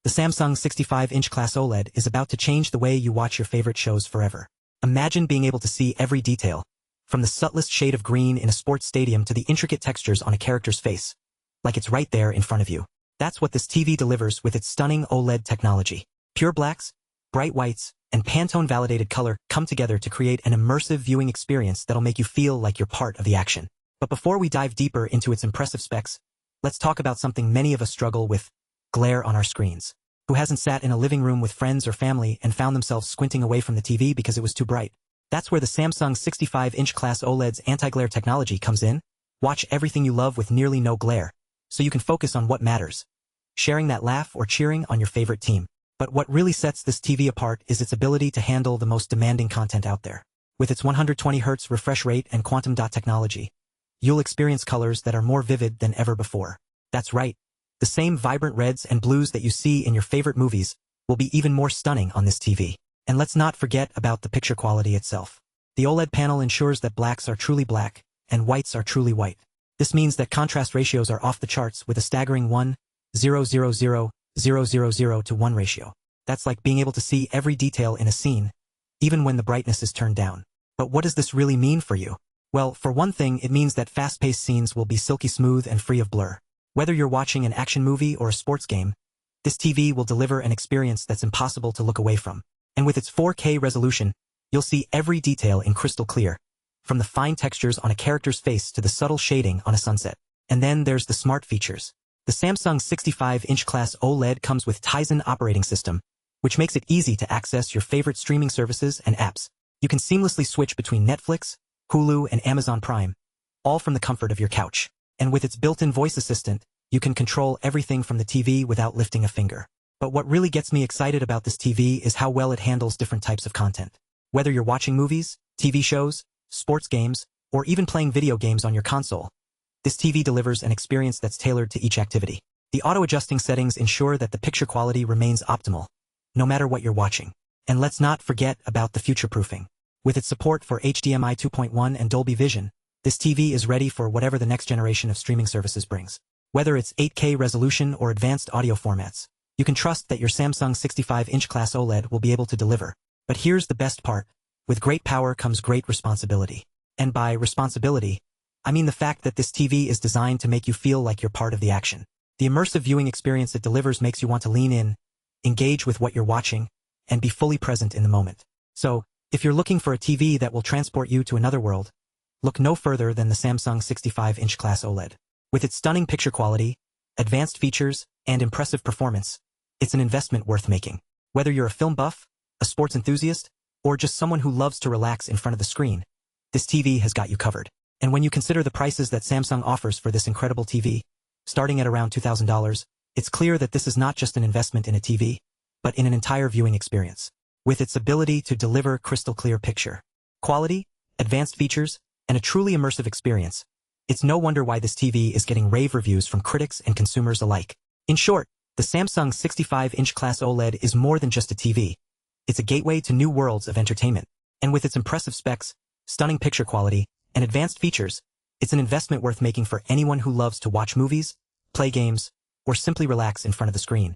The Samsung 65-inch Class OLED is about to change the way you watch your favorite shows forever. Imagine being able to see every detail, from the subtlest shade of green in a sports stadium to the intricate textures on a character's face, like it's right there in front of you. That's what this TV delivers with its stunning OLED technology. Pure blacks, bright whites, and Pantone-validated color come together to create an immersive viewing experience that'll make you feel like you're part of the action. But before we dive deeper into its impressive specs, let's talk about something many of us struggle with: glare on our screens. Who hasn't sat in a living room with friends or family and found themselves squinting away from the TV because it was too bright? That's where the Samsung 65-inch Class OLED's anti-glare technology comes in. Watch everything you love with nearly no glare, so you can focus on what matters: sharing that laugh or cheering on your favorite team. But what really sets this TV apart is its ability to handle the most demanding content out there. With its 120Hz refresh rate and quantum dot technology, you'll experience colors that are more vivid than ever before. That's right. The same vibrant reds and blues that you see in your favorite movies will be even more stunning on this TV. And let's not forget about the picture quality itself. The OLED panel ensures that blacks are truly black and whites are truly white. This means that contrast ratios are off the charts with a staggering 1:0:0:0:0:0 to 1 ratio. That's like being able to see every detail in a scene, even when the brightness is turned down. But what does this really mean for you? Well, for one thing, it means that fast-paced scenes will be silky smooth and free of blur. Whether you're watching an action movie or a sports game, this TV will deliver an experience that's impossible to look away from. And with its 4K resolution, you'll see every detail in crystal clear, from the fine textures on a character's face to the subtle shading on a sunset. And then there's the smart features. The Samsung 65-inch Class OLED comes with Tizen operating system, which makes it easy to access your favorite streaming services and apps. You can seamlessly switch between Netflix, Hulu, and Amazon Prime, all from the comfort of your couch. And with its built-in voice assistant, you can control everything from the TV without lifting a finger. But what really gets me excited about this TV is how well it handles different types of content. Whether you're watching movies, TV shows, sports games, or even playing video games on your console, this TV delivers an experience that's tailored to each activity. The auto-adjusting settings ensure that the picture quality remains optimal, no matter what you're watching. And let's not forget about the future-proofing. With its support for HDMI 2.1 and Dolby Vision, this TV is ready for whatever the next generation of streaming services brings. Whether it's 8K resolution or advanced audio formats, you can trust that your Samsung 65-inch Class OLED will be able to deliver. But here's the best part: with great power comes great responsibility. And by responsibility, I mean the fact that this TV is designed to make you feel like you're part of the action. The immersive viewing experience it delivers makes you want to lean in, engage with what you're watching, and be fully present in the moment. So, if you're looking for a TV that will transport you to another world, look no further than the Samsung 65-inch Class OLED. With its stunning picture quality, advanced features, and impressive performance, it's an investment worth making. Whether you're a film buff, a sports enthusiast, or just someone who loves to relax in front of the screen, this TV has got you covered. And when you consider the prices that Samsung offers for this incredible TV, starting at around $2,000, it's clear that this is not just an investment in a TV, but in an entire viewing experience. With its ability to deliver crystal clear picture quality, advanced features, and a truly immersive experience, it's no wonder why this TV is getting rave reviews from critics and consumers alike. In short, the Samsung 65-inch Class OLED is more than just a TV. It's a gateway to new worlds of entertainment. And with its impressive specs, stunning picture quality, and advanced features, it's an investment worth making for anyone who loves to watch movies, play games, or simply relax in front of the screen.